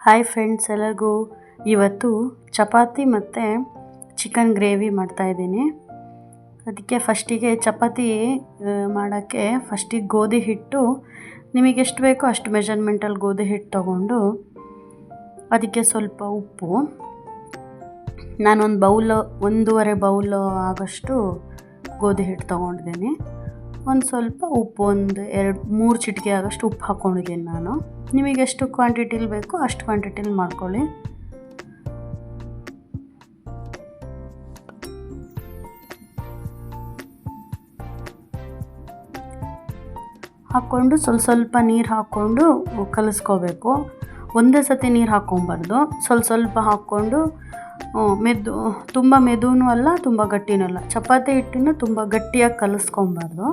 Hi friends, ಎಲ್ಲರಿಗೂ ಇವತ್ತು ಚಪಾತಿ ಮತ್ತು ಚಿಕನ್ ಗ್ರೇವಿ ಮಾಡ್ತಾಯಿದ್ದೀನಿ. ಅದಕ್ಕೆ ಫಸ್ಟಿಗೆ ಚಪಾತಿ ಮಾಡೋಕ್ಕೆ ಫಸ್ಟಿಗೆ ಗೋಧಿ ಹಿಟ್ಟು ನಿಮಗೆ ಎಷ್ಟು ಬೇಕೋ ಅಷ್ಟು ಮೆಜರ್ಮೆಂಟಲ್ಲಿ ಗೋಧಿ ಹಿಟ್ಟು ತೊಗೊಂಡು ಅದಕ್ಕೆ ಸ್ವಲ್ಪ ಉಪ್ಪು, ನಾನೊಂದು ಒಂದೂವರೆ ಬೌಲ್ ಆಗೋಷ್ಟು ಗೋಧಿ ಹಿಟ್ಟು ತೊಗೊಂಡಿದ್ದೀನಿ. ಒಂದು ಸ್ವಲ್ಪ ಉಪ್ಪು, ಒಂದು 2-3 ಚಿಟಿಕೆ ಆಗೋಷ್ಟು ಉಪ್ಪು ಹಾಕ್ಕೊಂಡಿದ್ದೀನಿ ನಾನು. ನಿಮಗೆ ಎಷ್ಟು ಕ್ವಾಂಟಿಟಿಲಿ ಬೇಕೋ ಅಷ್ಟು ಕ್ವಾಂಟಿಟಿಲಿ ಮಾಡ್ಕೊಳ್ಳಿ. ಹಾಕ್ಕೊಂಡು ಸ್ವಲ್ಪ ನೀರು ಹಾಕ್ಕೊಂಡು ಕಲಿಸ್ಕೋಬೇಕು. ಒಂದೇ ಸತಿ ನೀರು ಹಾಕ್ಕೊಬಾರ್ದು, ಸ್ವಲ್ಪ ಹಾಕ್ಕೊಂಡು ತುಂಬ ಮೆದುನೂ ಅಲ್ಲ, ತುಂಬ ಗಟ್ಟಿನೂ ಅಲ್ಲ. ಚಪಾತಿ ಹಿಟ್ಟನ್ನು ತುಂಬ ಗಟ್ಟಿಯಾಗಿ ಕಲಿಸ್ಕೊಬಾರ್ದು,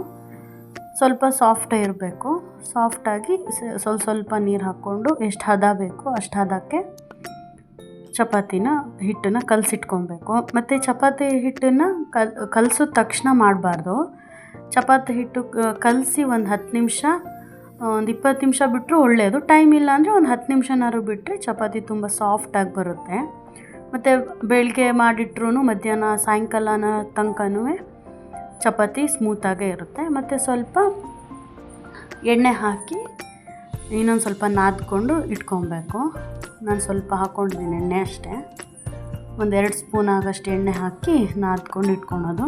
ಸ್ವಲ್ಪ ಸಾಫ್ಟಾಗಿ ಇರಬೇಕು. ಸಾಫ್ಟಾಗಿ ಸ್ವಲ್ಪ ನೀರು ಹಾಕ್ಕೊಂಡು ಎಷ್ಟು ಹದ ಬೇಕೋ ಅಷ್ಟು ಹದಕ್ಕೆ ಹಿಟ್ಟನ್ನು ಕಲಸಿಟ್ಕೊಬೇಕು. ಮತ್ತು ಚಪಾತಿ ಹಿಟ್ಟನ್ನು ಕಲಸಿದ ತಕ್ಷಣ ಮಾಡಬಾರ್ದು. ಚಪಾತಿ ಹಿಟ್ಟು ಕಲಸಿ ಒಂದು 10 ನಿಮಿಷ, ಒಂದು 20 ನಿಮಿಷ ಬಿಟ್ಟರು ಒಳ್ಳೆಯದು. ಟೈಮ್ ಇಲ್ಲ ಅಂದರೆ ಒಂದು 10 ನಿಮಿಷನಾದ್ರು ಬಿಟ್ಟರೆ ಚಪಾತಿ ತುಂಬ ಸಾಫ್ಟಾಗಿ ಬರುತ್ತೆ. ಮತ್ತು ಬೆಳಗ್ಗೆ ಮಾಡಿಟ್ರೂ ಮಧ್ಯಾಹ್ನ ಸಾಯಂಕಾಲನ ತನಕನೂ ಚಪಾತಿ ಸ್ಮೂತಾಗೇ ಇರುತ್ತೆ. ಮತ್ತು ಸ್ವಲ್ಪ ಎಣ್ಣೆ ಹಾಕಿ ಇನ್ನೊಂದು ಸ್ವಲ್ಪ ನಾದ್ಕೊಂಡು ಇಟ್ಕೊಬೇಕು. ನಾನು ಸ್ವಲ್ಪ ಹಾಕ್ಕೊಂಡಿದ್ದೀನಿ ಎಣ್ಣೆ ಅಷ್ಟೇ, ಒಂದು 2 ಸ್ಪೂನ್ ಆಗೋಷ್ಟು ಎಣ್ಣೆ ಹಾಕಿ ನಾದ್ಕೊಂಡು ಇಟ್ಕೊಳೋದು.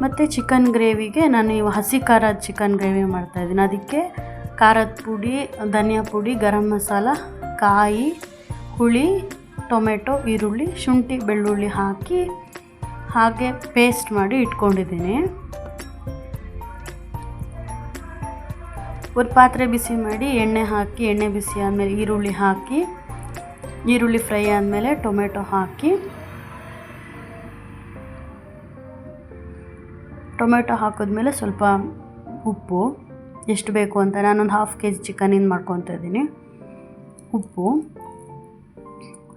ಮತ್ತು ಚಿಕನ್ ಗ್ರೇವಿಗೆ ನಾನು ಹಸಿ ಖಾರದ ಚಿಕನ್ ಗ್ರೇವಿ ಮಾಡ್ತಾಯಿದ್ದೀನಿ. ಅದಕ್ಕೆ ಖಾರದ ಪುಡಿ, ಧನಿಯಾ ಪುಡಿ, ಗರಂ ಮಸಾಲ, ಕಾಯಿ, ಹುಳಿ, ಟೊಮೆಟೊ, ಈರುಳ್ಳಿ, ಶುಂಠಿ, ಬೆಳ್ಳುಳ್ಳಿ ಹಾಕಿ ಹಾಗೆ ಪೇಸ್ಟ್ ಮಾಡಿ ಇಟ್ಕೊಂಡಿದ್ದೀನಿ. ಒಂದು ಪಾತ್ರೆ ಬಿಸಿ ಮಾಡಿ ಎಣ್ಣೆ ಹಾಕಿ, ಎಣ್ಣೆ ಬಿಸಿ ಆದಮೇಲೆ ಈರುಳ್ಳಿ ಹಾಕಿ, ಈರುಳ್ಳಿ ಫ್ರೈ ಆದಮೇಲೆ ಟೊಮೆಟೊ ಹಾಕಿ, ಟೊಮೆಟೊ ಹಾಕಿದ್ಮೇಲೆ ಸ್ವಲ್ಪ ಉಪ್ಪು ಎಷ್ಟು ಬೇಕು ಅಂತ, ನಾನೊಂದು 1/2 kg ಚಿಕನಿಂದ ಮಾಡ್ಕೊತಾ ಇದ್ದೀನಿ. ಉಪ್ಪು,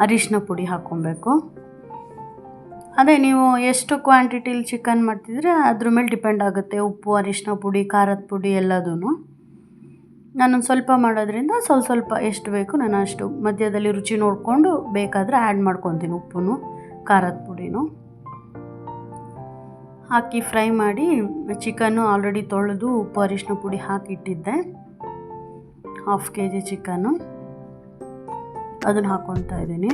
ಅರಿಶಿನ ಪುಡಿ ಹಾಕ್ಕೊಬೇಕು. ಅದೇ ನೀವು ಎಷ್ಟು ಕ್ವಾಂಟಿಟಿಲಿ ಚಿಕನ್ ಮಾಡ್ತಿದ್ರೆ ಅದ್ರ ಮೇಲೆ ಡಿಪೆಂಡ್ ಆಗುತ್ತೆ, ಉಪ್ಪು, ಅರಿಶಿನ ಪುಡಿ, ಖಾರದ ಪುಡಿ ಎಲ್ಲದೂ. ನಾನೊಂದು ಸ್ವಲ್ಪ ಮಾಡೋದ್ರಿಂದ ಸ್ವಲ್ಪ ಎಷ್ಟು ಬೇಕು ನಾನು ಅಷ್ಟು ಮಧ್ಯದಲ್ಲಿ ರುಚಿ ನೋಡಿಕೊಂಡು ಬೇಕಾದರೆ ಆ್ಯಡ್ ಮಾಡ್ಕೊತೀನಿ. ಉಪ್ಪು, ಖಾರದ ಪುಡಿನೂ ಹಾಕಿ ಫ್ರೈ ಮಾಡಿ, ಚಿಕನ್ನು ಆಲ್ರೆಡಿ ತೊಳೆದು ಉಪ್ಪು ಅರಿಶಿನ ಪುಡಿ ಹಾಕಿಟ್ಟಿದ್ದೆ. 1/2 kg ಚಿಕನ್ನು ಅದನ್ನು ಹಾಕ್ಕೊತಾ ಇದ್ದೀನಿ.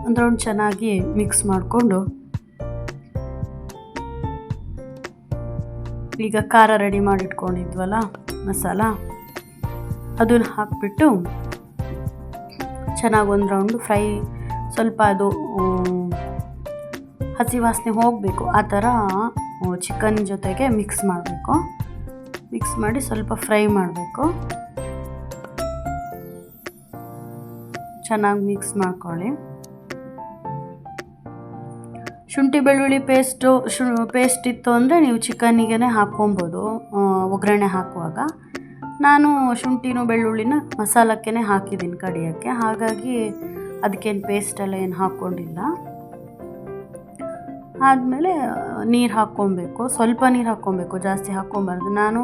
ಒಂದು ರೌಂಡ್ ಚೆನ್ನಾಗಿ ಮಿಕ್ಸ್ ಮಾಡಿಕೊಂಡು, ಈಗ ಖಾರ ರೆಡಿ ಮಾಡಿಟ್ಕೊಂಡಿದ್ವಲ್ಲ ಮಸಾಲ, ಅದನ್ನು ಹಾಕಿಬಿಟ್ಟು ಚೆನ್ನಾಗಿ ಒಂದು ರೌಂಡು ಫ್ರೈ, ಸ್ವಲ್ಪ ಅದು ಹಸಿ ವಾಸನೆ ಹೋಗಬೇಕು, ಆ ಥರ ಚಿಕನ್ ಜೊತೆಗೆ ಮಿಕ್ಸ್ ಮಾಡಬೇಕು. ಮಿಕ್ಸ್ ಮಾಡಿ ಸ್ವಲ್ಪ ಫ್ರೈ ಮಾಡಬೇಕು. ಚೆನ್ನಾಗಿ ಮಿಕ್ಸ್ ಮಾಡ್ಕೊಳ್ಳಿ. ಶುಂಠಿ ಬೆಳ್ಳುಳ್ಳಿ ಪೇಸ್ಟ್ ಇತ್ತು ಅಂದರೆ ನೀವು ಚಿಕನ್ನಿಗೆ ಹಾಕ್ಕೊಬೋದು ಒಗ್ಗರಣೆ ಹಾಕುವಾಗ. ನಾನು ಶುಂಠಿನೂ ಬೆಳ್ಳುಳ್ಳಿನ ಮಸಾಲಕ್ಕೆ ಹಾಕಿದ್ದೀನಿ ಕಡಿಯೋಕ್ಕೆ, ಹಾಗಾಗಿ ಅದಕ್ಕೇನು ಪೇಸ್ಟೆಲ್ಲ ಏನು ಹಾಕ್ಕೊಂಡಿಲ್ಲ. ಆದಮೇಲೆ ನೀರು ಹಾಕ್ಕೊಬೇಕು, ಸ್ವಲ್ಪ ನೀರು ಹಾಕ್ಕೊಬೇಕು, ಜಾಸ್ತಿ ಹಾಕ್ಕೊಬಾರ್ದು. ನಾನು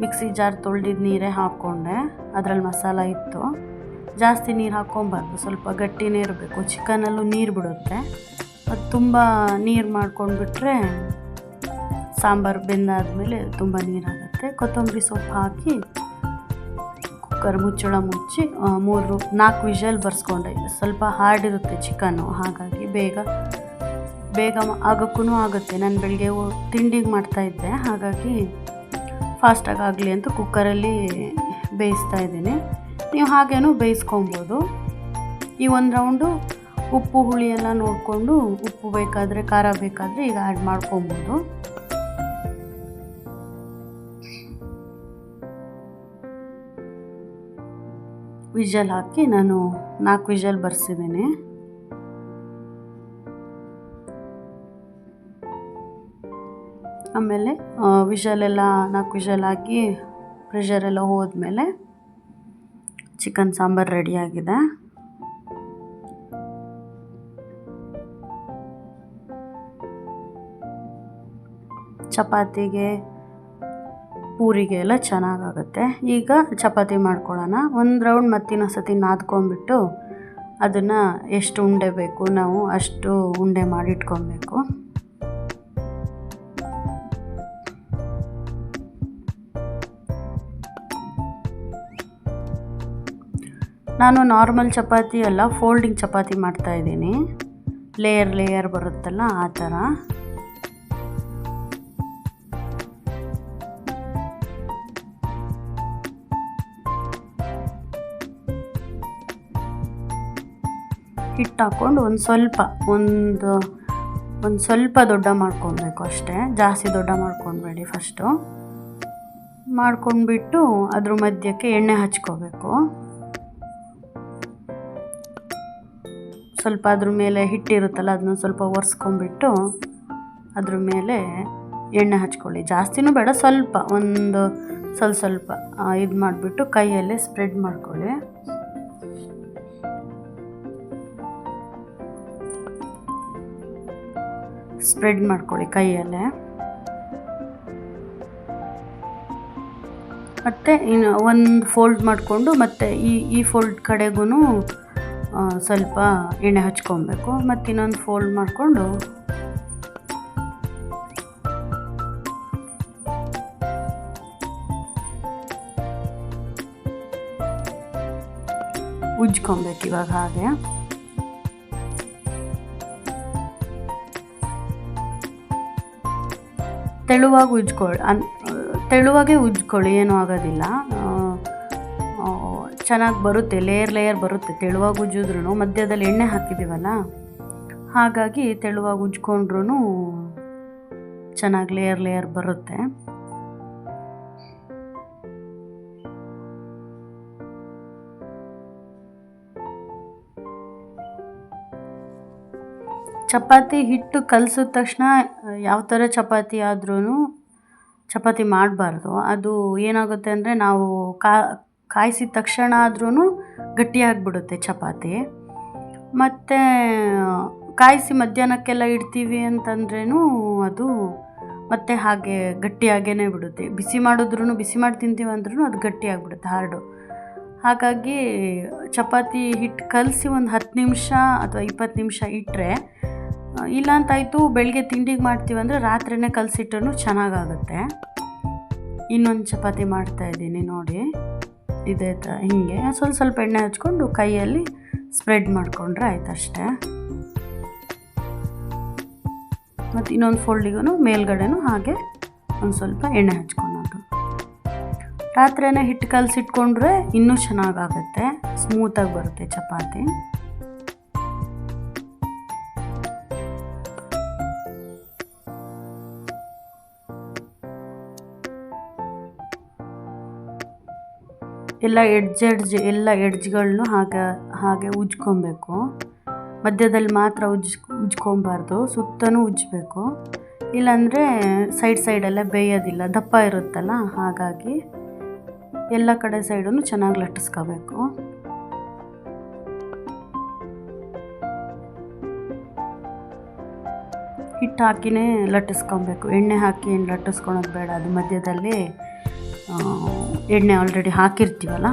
ಮಿಕ್ಸಿ ಜಾರ್ ತೊಳೆದಿದ್ದು ನೀರೇ ಹಾಕ್ಕೊಂಡೆ, ಅದರಲ್ಲಿ ಮಸಾಲ ಇತ್ತು. ಜಾಸ್ತಿ ನೀರು ಹಾಕ್ಕೊಬಾರ್ದು, ಸ್ವಲ್ಪ ಗಟ್ಟಿನೇ ಇರಬೇಕು. ಚಿಕನಲ್ಲೂ ನೀರು ಬಿಡುತ್ತೆ, ಅದು ತುಂಬ ನೀರು ಮಾಡ್ಕೊಂಡ್ಬಿಟ್ರೆ ಸಾಂಬಾರು ಬೆಂದಾದಮೇಲೆ ತುಂಬ ನೀರಾಗುತ್ತೆ. ಕೊತ್ತಂಬರಿ ಸೊಪ್ಪು ಹಾಕಿ ಕುಕ್ಕರ್ ಮುಚ್ಚಳ ಮುಚ್ಚಿ 3-4 ವಿಷಲ್ ಬರ್ಸ್ಕೊಂಡೆ. ಸ್ವಲ್ಪ ಹಾರ್ಡ್ ಇರುತ್ತೆ ಚಿಕನ್ನು, ಹಾಗಾಗಿ ಬೇಗ ಆಗೋಕ್ಕೂ ಆಗುತ್ತೆ. ನಾನು ಬೆಳಗ್ಗೆ ತಿಂಡಿಗೆ ಮಾಡ್ತಾಯಿದ್ದೆ, ಹಾಗಾಗಿ ಫಾಸ್ಟಾಗಿ ಆಗಲಿ ಅಂತ ಕುಕ್ಕರಲ್ಲಿ ಬೇಯಿಸ್ತಾ ಇದ್ದೀನಿ. ನೀವು ಹಾಗೇನೂ ಬೇಯಿಸ್ಕೊಬೋದು. ಈ ಒಂದು ರೌಂಡು ಉಪ್ಪು ಹುಳಿ ಎಲ್ಲ ನೋಡಿಕೊಂಡು, ಉಪ್ಪು ಬೇಕಾದರೆ, ಖಾರ ಬೇಕಾದರೆ ಈಗ ಆ್ಯಡ್ ಮಾಡ್ಕೊಬೋದು. ವಿಷಲ್ ಹಾಕಿ ನಾನು 4 ವಿಷಲ್ ಬರ್ಸಿದ್ದೀನಿ. ಆಮೇಲೆ ವಿಷಲೆಲ್ಲ 4 ವಿಷಲ್ ಹಾಕಿ ಪ್ರೆಷರೆಲ್ಲ ಹೋದ್ಮೇಲೆ ಚಿಕನ್ ಸಾಂಬಾರು ರೆಡಿಯಾಗಿದೆ. ಚಪಾತಿಗೆ ಪೂರಿಗೆ ಎಲ್ಲ ಚೆನ್ನಾಗಾಗುತ್ತೆ. ಈಗ ಚಪಾತಿ ಮಾಡ್ಕೊಳ್ಳೋಣ. ಒಂದು ರೌಂಡ್ ಮತ್ತಿನ್ನೊಂದು ಸತಿ ನಾದ್ಕೊಂಬಿಟ್ಟು ಅದನ್ನು ಎಷ್ಟು ಉಂಡೆ ಬೇಕು ನಾವು ಅಷ್ಟು ಉಂಡೆ ಮಾಡಿಟ್ಕೊಬೇಕು. ನಾನು ನಾರ್ಮಲ್ ಚಪಾತಿ ಅಲ್ಲ, ಫೋಲ್ಡಿಂಗ್ ಚಪಾತಿ ಮಾಡ್ತಾಯಿದ್ದೀನಿ. ಲೇಯರ್ ಬರುತ್ತಲ್ಲ ಆ ಥರ. ಹಿಟ್ಟು ಹಾಕ್ಕೊಂಡು ಒಂದು ಸ್ವಲ್ಪ ದೊಡ್ಡ ಮಾಡ್ಕೊಬೇಕು ಅಷ್ಟೇ, ಜಾಸ್ತಿ ದೊಡ್ಡ ಮಾಡ್ಕೊಬೇಡಿ. ಫಸ್ಟು ಮಾಡ್ಕೊಂಡ್ಬಿಟ್ಟು ಅದ್ರ ಮಧ್ಯಕ್ಕೆ ಎಣ್ಣೆ ಹಚ್ಕೋಬೇಕು. ಸ್ವಲ್ಪ ಅದ್ರ ಮೇಲೆ ಹಿಟ್ಟಿರುತ್ತಲ್ಲ ಅದನ್ನ ಸ್ವಲ್ಪ ಒರೆಸ್ಕೊಂಬಿಟ್ಟು ಅದ್ರ ಮೇಲೆ ಎಣ್ಣೆ ಹಚ್ಕೊಳ್ಳಿ. ಜಾಸ್ತಿನೂ ಬೇಡ, ಸ್ವಲ್ಪ ಇದು ಮಾಡಿಬಿಟ್ಟು ಕೈಯಲ್ಲೇ ಸ್ಪ್ರೆಡ್ ಮಾಡ್ಕೊಳ್ಳಿ. ಕೈಯಲ್ಲೇ. ಮತ್ತು ಇನ್ನು ಒಂದು ಫೋಲ್ಡ್ ಮಾಡಿಕೊಂಡು ಮತ್ತು ಈ ಫೋಲ್ಡ್ ಕಡೆಗೂ ಸ್ವಲ್ಪ ಎಣ್ಣೆ ಹಚ್ಕೊಬೇಕು. ಮತ್ತು ಇನ್ನೊಂದು ಫೋಲ್ಡ್ ಮಾಡಿಕೊಂಡು ಉಜ್ಕೊಬೇಕು. ಇವಾಗ ಹಾಗೆ ತೆಳುವಾಗೇ ಉಜ್ಕೊಳ್ಳಿ, ಏನೂ ಆಗೋದಿಲ್ಲ. ಚೆನ್ನಾಗಿ ಬರುತ್ತೆ, ಲೇಯರ್ ಬರುತ್ತೆ. ತೆಳುವಾಗಿ ಉಜ್ಜಿದ್ರೂ ಮಧ್ಯದಲ್ಲಿ ಎಣ್ಣೆ ಹಾಕಿದ್ದೀವಲ್ಲ, ಹಾಗಾಗಿ ತೆಳುವಾಗಿ ಉಜ್ಕೊಂಡ್ರೂ ಚೆನ್ನಾಗಿ ಲೇಯರ್ ಬರುತ್ತೆ. ಚಪಾತಿ ಹಿಟ್ಟು ಕಲಸಿದ ತಕ್ಷಣ ಯಾವ ಥರ ಚಪಾತಿ ಮಾಡಬಾರ್ದು. ಅದು ಏನಾಗುತ್ತೆ ಅಂದರೆ ನಾವು ಕಾಯಿಸಿದ ತಕ್ಷಣ ಆದ್ರೂ ಗಟ್ಟಿಯಾಗಿಬಿಡುತ್ತೆ ಚಪಾತಿ. ಮತ್ತು ಕಾಯಿಸಿ ಮಧ್ಯಾಹ್ನಕ್ಕೆಲ್ಲ ಇಡ್ತೀವಿ ಅಂತಂದ್ರೂ ಅದು ಮತ್ತೆ ಹಾಗೆ ಗಟ್ಟಿಯಾಗೇ ಬಿಡುತ್ತೆ. ಬಿಸಿ ಮಾಡಿ ತಿಂತೀವಿ ಅಂದ್ರೂ ಅದು ಗಟ್ಟಿಯಾಗಿಬಿಡುತ್ತೆ, ಹಾರ್ಡು. ಹಾಗಾಗಿ ಚಪಾತಿ ಹಿಟ್ಟು ಕಲಸಿ ಒಂದು 10 ನಿಮಿಷ ಅಥವಾ 20 ನಿಮಿಷ ಇಟ್ಟರೆ, ಇಲ್ಲಾಂತಾಯಿತು ಬೆಳಗ್ಗೆ ತಿಂಡಿಗೆ ಮಾಡ್ತೀವಂದರೆ ರಾತ್ರಿನೇ ಕಲಸಿಟ್ರೂ ಚೆನ್ನಾಗಾಗುತ್ತೆ. ಇನ್ನೊಂದು ಚಪಾತಿ ಮಾಡ್ತಾಯಿದ್ದೀನಿ ನೋಡಿ, ಇದೇ ಥರ ಹೀಗೆ ಸ್ವಲ್ಪ ಎಣ್ಣೆ ಹಚ್ಕೊಂಡು ಕೈಯಲ್ಲಿ ಸ್ಪ್ರೆಡ್ ಮಾಡಿಕೊಂಡ್ರೆ ಆಯ್ತು ಅಷ್ಟೇ. ಮತ್ತು ಇನ್ನೊಂದು ಫೋಲ್ಡಿಗೂ ಮೇಲ್ಗಡೆನೂ ಹಾಗೆ ಒಂದು ಸ್ವಲ್ಪ ಎಣ್ಣೆ ಹಚ್ಕೊಳೋದು. ರಾತ್ರಿನೇ ಹಿಟ್ಟು ಕಲಸಿಟ್ಕೊಂಡ್ರೆ ಇನ್ನೂ ಚೆನ್ನಾಗಾಗುತ್ತೆ, ಸ್ಮೂತಾಗಿ ಬರುತ್ತೆ ಚಪಾತಿ. ಎಲ್ಲ ಎಡ್ಜ್ಗಳನ್ನೂ ಹಾಗೆ ಉಜ್ಕೊಬೇಕು. ಮಧ್ಯದಲ್ಲಿ ಮಾತ್ರ ಉಜ್ಕೊಬಾರ್ದು, ಸುತ್ತಲೂ ಉಜ್ಜಬೇಕು. ಇಲ್ಲಾಂದರೆ ಸೈಡೆಲ್ಲ ಬೇಯೋದಿಲ್ಲ, ದಪ್ಪ ಇರುತ್ತಲ್ಲ, ಹಾಗಾಗಿ ಎಲ್ಲ ಕಡೆ ಸೈಡನ್ನು ಚೆನ್ನಾಗಿ ಲಟ್ಟಿಸ್ಕೋಬೇಕು. ಹಿಟ್ಟು ಹಾಕಿನೇ ಲಟ್ಟಿಸ್ಕೊಬೇಕು, ಎಣ್ಣೆ ಹಾಕಿ ಏನು ಲಟ್ಟಿಸ್ಕೊಳೋದು ಬೇಡ. ಅದು ಮಧ್ಯದಲ್ಲಿ ಎಣ್ಣೆ ಆಲ್ರೆಡಿ ಹಾಕಿರ್ತೀವಲ್ಲ.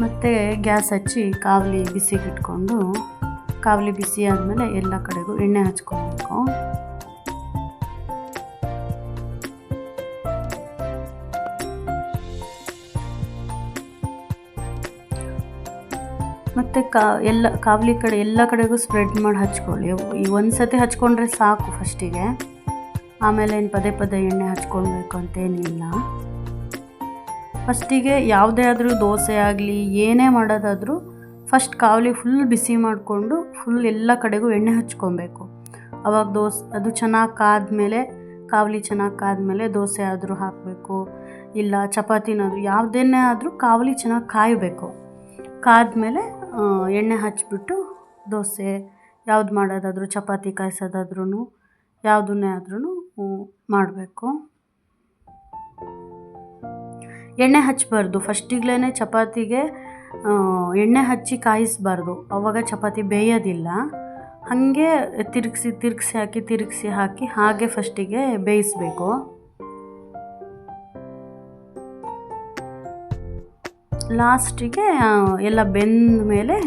ಮತ್ತು ಗ್ಯಾಸ್ ಹಚ್ಚಿ ಕಾವಲಿ ಬಿಸಿಗಿಟ್ಕೊಂಡು, ಕಾವಲಿ ಬಿಸಿ ಆದಮೇಲೆ ಎಲ್ಲ ಕಡೆಗೂ ಎಣ್ಣೆ ಹಚ್ಕೊಬೇಕು. ಮತ್ತು ಕಾವಲಿ ಕಡೆ ಎಲ್ಲ ಕಡೆಗೂ ಸ್ಪ್ರೆಡ್ ಮಾಡಿ ಹಚ್ಕೊಳ್ಳಿ. ಈ ಒಂದು ಸತಿ ಹಚ್ಕೊಂಡ್ರೆ ಸಾಕು ಫಸ್ಟಿಗೆ, ಆಮೇಲೆ ಏನು ಪದೇ ಎಣ್ಣೆ ಹಚ್ಕೊಳ್ಬೇಕು ಅಂತೇನಿಲ್ಲ. ಫಸ್ಟಿಗೆ ಯಾವುದೇ ಆದರೂ ದೋಸೆ ಆಗಲಿ ಏನೇ ಮಾಡೋದಾದರೂ ಫಸ್ಟ್ ಕಾವಲಿ ಫುಲ್ ಬಿಸಿ ಮಾಡಿಕೊಂಡು ಎಲ್ಲ ಕಡೆಗೂ ಎಣ್ಣೆ ಹಚ್ಕೊಬೇಕು. ಆವಾಗ ಅದು ಚೆನ್ನಾಗಿ ಕಾವಲಿ ಚೆನ್ನಾಗಿ ಕಾದ್ಮೇಲೆ ದೋಸೆ ಆದರೂ ಹಾಕಬೇಕು, ಇಲ್ಲ ಚಪಾತಿನಾದರೂ ಯಾವುದನ್ನೇ ಆದರೂ ಕಾವಲಿ ಚೆನ್ನಾಗಿ ಕಾಯಬೇಕು. ಕಾದ್ಮೇಲೆ ಎಣ್ಣೆ ಹಚ್ಬಿಟ್ಟು ದೋಸೆ ಯಾವ್ದು ಮಾಡೋದಾದರೂ, ಚಪಾತಿ ಕಾಯಿಸೋದಾದ್ರೂ ಯಾವುದನ್ನೇ ಆದ್ರೂ ಮಾಡಬೇಕು. ಎಣ್ಣೆ ಹಚ್ಚಬಾರ್ದು ಫಸ್ಟಿಗ್ಲೇ ಚಪಾತಿಗೆ, ಎಣ್ಣೆ ಹಚ್ಚಿ ಕಾಯಿಸಬಾರ್ದು, ಆವಾಗ ಚಪಾತಿ ಬೇಯೋದಿಲ್ಲ. ಹಾಗೆ ತಿರುಗಿಸಿ ಹಾಕಿ ಹಾಗೆ ಫಸ್ಟಿಗೆ ಬೇಯಿಸಬೇಕು. ಲಾಸ್ಟಿಗೆ ಎಲ್ಲ ಬೆಂದ ಮೇಲೆ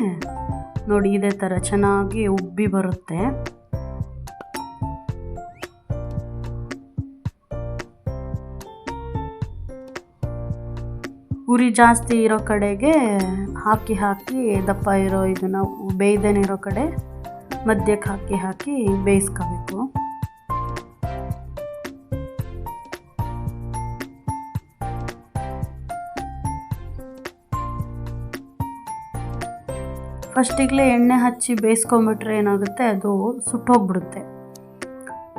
ನೋಡಿ ಇದೇ ಥರ ಚೆನ್ನಾಗಿ ಉಬ್ಬಿ ಬರುತ್ತೆ. ಉರಿ ಜಾಸ್ತಿ ಇರೋ ಕಡೆಗೆ ಹಾಕಿ ದಪ್ಪ ಇರೋ ಇದನ್ನು ಬೇಯ್ದೇನೆ ಇರೋ ಕಡೆ ಮಧ್ಯಕ್ಕೆ ಹಾಕಿ ಬೇಯಿಸ್ಕೋಬೇಕು. ಫಸ್ಟಿಗಲೇ ಎಣ್ಣೆ ಹಚ್ಚಿ ಬೇಯಿಸ್ಕೊಂಬಿಟ್ರೆ ಏನಾಗುತ್ತೆ, ಅದು ಸುಟ್ಟೋಗ್ಬಿಡುತ್ತೆ.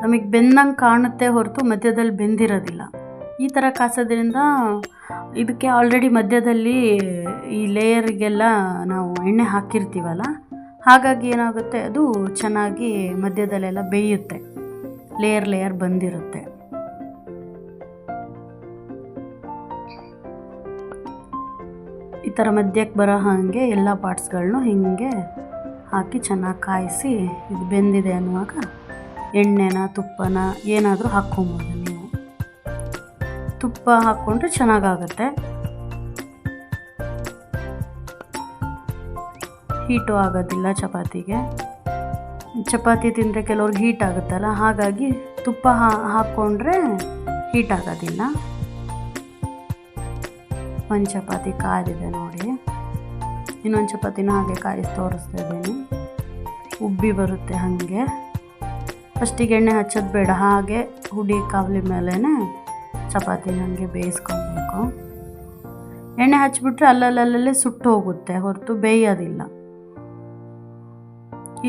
ನಮಗೆ ಬೆಂದಂಗೆ ಕಾಣುತ್ತೆ ಹೊರತು ಮಧ್ಯದಲ್ಲಿ ಬೆಂದಿರೋದಿಲ್ಲ. ಈ ಥರ ಕಾಸೋದ್ರಿಂದ ಇದಕ್ಕೆ ಆಲ್ರೆಡಿ ಮಧ್ಯದಲ್ಲಿ ಈ ಲೇಯರಿಗೆಲ್ಲ ನಾವು ಎಣ್ಣೆ ಹಾಕಿರ್ತೀವಲ್ಲ, ಹಾಗಾಗಿ ಏನಾಗುತ್ತೆ, ಅದು ಚೆನ್ನಾಗಿ ಮಧ್ಯದಲ್ಲೆಲ್ಲ ಬೇಯುತ್ತೆ, ಲೇಯರ್ ಬಂದಿರುತ್ತೆ. ಈ ಥರ ಮಧ್ಯಕ್ಕೆ ಬರೋ ಹಾಗೆ ಎಲ್ಲ ಪಾರ್ಟ್ಸ್ಗಳನ್ನೂ ಹೀಗೆ ಹಾಕಿ ಚೆನ್ನಾಗಿ ಕಾಯಿಸಿ ಇದು ಬೆಂದಿದೆ ಅನ್ನುವಾಗ ಎಣ್ಣೆನ ತುಪ್ಪನ ಏನಾದರೂ ಹಾಕ್ಕೊಬೋದು. ನೀವು ತುಪ್ಪ ಹಾಕ್ಕೊಂಡ್ರೆ ಚೆನ್ನಾಗಾಗುತ್ತೆ. ಹೀಟು ಆಗೋದಿಲ್ಲ ಚಪಾತಿಗೆ. ಚಪಾತಿ ತಿಂದರೆ ಕೆಲವ್ರಿಗೆ ಹೀಟ್ ಆಗುತ್ತಲ್ಲ, ಹಾಗಾಗಿ ತುಪ್ಪ ಹಾಕ್ಕೊಂಡ್ರೆ ಹೀಟ್ ಆಗೋದಿಲ್ಲ. ಒಂದು ಚಪಾತಿ ಕಾದಿದೆ ನೋಡಿ, ಇನ್ನೊಂದು ಚಪಾತಿನ ಹಾಗೆ ಕಾಯಿಸಿ ತೋರಿಸ್ತಾ ಇದ್ದೀನಿ. ಉಬ್ಬಿ ಬರುತ್ತೆ ಹಾಗೆ. ಫಸ್ಟಿಗೆ ಎಣ್ಣೆ ಹಚ್ಚೋದು ಬೇಡ, ಹಾಗೆ ಹುಡಿ ಕಾವಲಿ ಮೇಲೇ ಚಪಾತಿನ ಹಾಗೆ ಬೇಯಿಸ್ಕೊಬೇಕು. ಎಣ್ಣೆ ಹಚ್ಚಿಬಿಟ್ರೆ ಅಲ್ಲಲ್ಲೇ ಸುಟ್ಟು ಹೋಗುತ್ತೆ ಹೊರತು ಬೇಯೋದಿಲ್ಲ.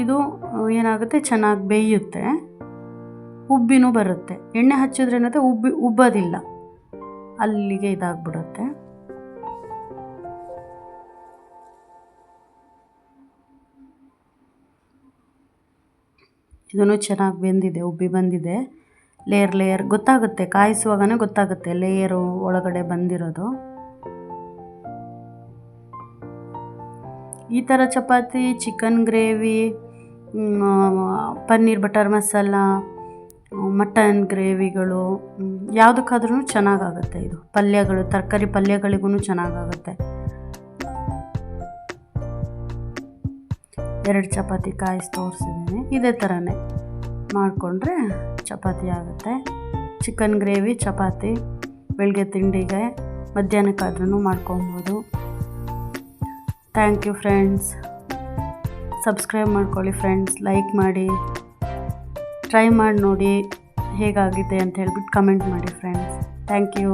ಇದು ಏನಾಗುತ್ತೆ, ಚೆನ್ನಾಗಿ ಬೇಯುತ್ತೆ, ಉಬ್ಬಿನೂ ಬರುತ್ತೆ. ಎಣ್ಣೆ ಹಚ್ಚಿದ್ರೆ ಏನಾಗುತ್ತೆ, ಉಬ್ಬೋದಿಲ್ಲ, ಅಲ್ಲಿಗೆ ಇದಾಗ್ಬಿಡುತ್ತೆ. ಇದನ್ನು ಚೆನ್ನಾಗಿ ಬೆಂದಿದೆ, ಉಬ್ಬಿ ಬಂದಿದೆ. ಲೇಯರ್ ಗೊತ್ತಾಗುತ್ತೆ, ಕಾಯಿಸುವಾಗನೇ ಗೊತ್ತಾಗುತ್ತೆ ಲೇಯರು ಒಳಗಡೆ ಬಂದಿರೋದು. ಈ ಥರ chapati chicken gravy, paneer butter masala, mutton ಗ್ರೇವಿಗಳು ಯಾವುದಕ್ಕಾದ್ರೂ ಚೆನ್ನಾಗಾಗುತ್ತೆ. ಇದು ಪಲ್ಯಗಳು, ತರಕಾರಿ ಪಲ್ಯಗಳಿಗೂ ಚೆನ್ನಾಗಾಗುತ್ತೆ. 2 ಚಪಾತಿ ಕಾಯಿಸಿ ತೋರಿಸಿದ್ದೀನಿ. ಇದೇ ಥರನೇ ಮಾಡಿಕೊಂಡ್ರೆ ಚಪಾತಿ ಆಗುತ್ತೆ. ಚಿಕನ್ ಗ್ರೇವಿ ಚಪಾತಿ ಬೆಳಗ್ಗೆ ತಿಂಡಿಗೆ, ಮಧ್ಯಾಹ್ನಕ್ಕಾದ್ರೂ ಮಾಡ್ಕೊಬೋದು. Thank you friends. ಸಬ್ಸ್ಕ್ರೈಬ್ ಮಾಡ್ಕೊಳ್ಳಿ ಫ್ರೆಂಡ್ಸ್, ಲೈಕ್ ಮಾಡಿ, ಟ್ರೈ ಮಾಡಿ ನೋಡಿ ಹೇಗಾಗಿದೆ ಅಂತ ಹೇಳ್ಬಿಟ್ಟು ಕಮೆಂಟ್ ಮಾಡಿ ಫ್ರೆಂಡ್ಸ್. Thank you.